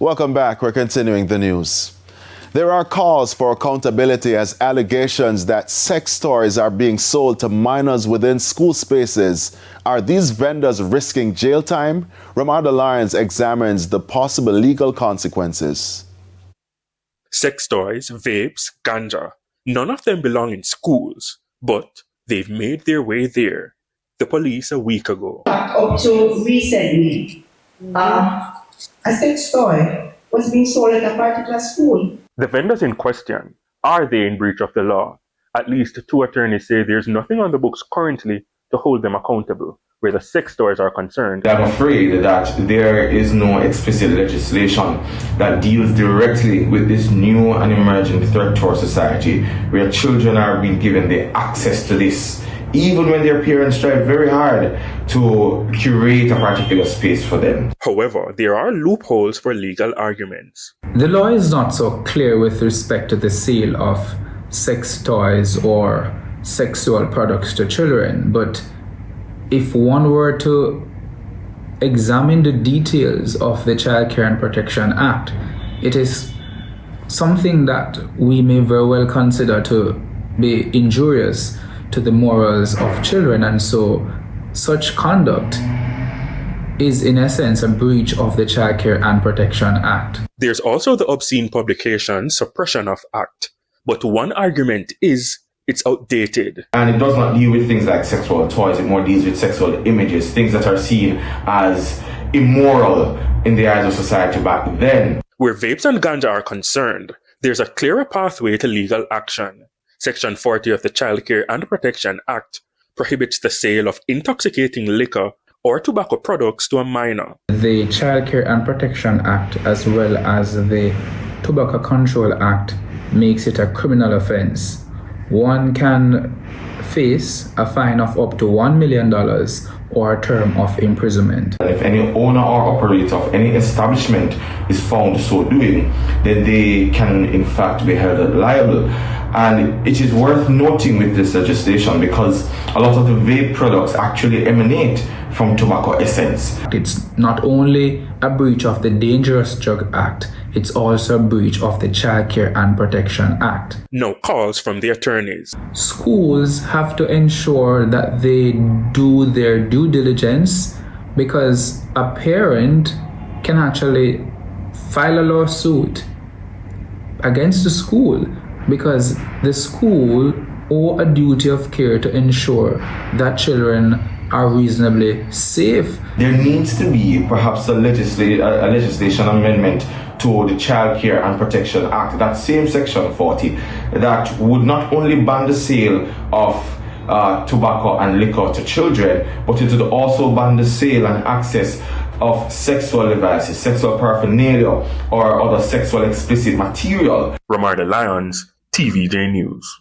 Welcome back. We're continuing the news. There are calls for accountability as allegations that sex toys are being sold to minors within school spaces. Are these vendors risking jail time? Ramada Lyons examines the possible legal consequences. Sex toys, vapes, ganja. None of them belong in schools, but they've made their way there. The police a week ago. Up to recently, a sex toy was being sold at a particular school. The vendors in question, are they in breach of the law? At least two attorneys say there's nothing on the books currently to hold them accountable where the sex toys are concerned. I'm afraid that there is no explicit legislation that deals directly with this new and emerging threat to our society, where children are being given the access to this, even when their parents strive very hard to curate a particular space for them. However, there are loopholes for legal arguments. The law is not so clear with respect to the sale of sex toys or sexual products to children, but if one were to examine the details of the Child Care and Protection Act, it is something that we may very well consider to be injurious to the morals of children, and so such conduct is in essence a breach of the Child Care and Protection Act. There's also the Obscene Publication Suppression of Act, but one argument is it's outdated. And it does not deal with things like sexual toys, it more deals with sexual images, things that are seen as immoral in the eyes of society back then. Where vapes and ganja are concerned, there's a clearer pathway to legal action. Section 40 of the Child Care and Protection Act prohibits the sale of intoxicating liquor or tobacco products to a minor. The Child Care and Protection Act, as well as the Tobacco Control Act, makes it a criminal offense. One can face a fine of up to $1 million or a term of imprisonment. And if any owner or operator of any establishment is found so doing, then they can in fact be held liable. And it is worth noting with this legislation because a lot of the vape products actually emanate from tobacco essence. It's not only a breach of the Dangerous Drug Act, it's also a breach of the Child Care and Protection Act. No calls from the attorneys. Schools have to ensure that they do their due diligence, because a parent can actually file a lawsuit against the school because the school owe a duty of care to ensure that children are reasonably safe. There needs to be perhaps a legislation amendment to the Child Care and Protection Act, that same section 40, that would not only ban the sale of tobacco and liquor to children, but it would also ban the sale and access of sexual devices, sexual paraphernalia, or other sexual explicit material. Ramada Lyons, TVJ News.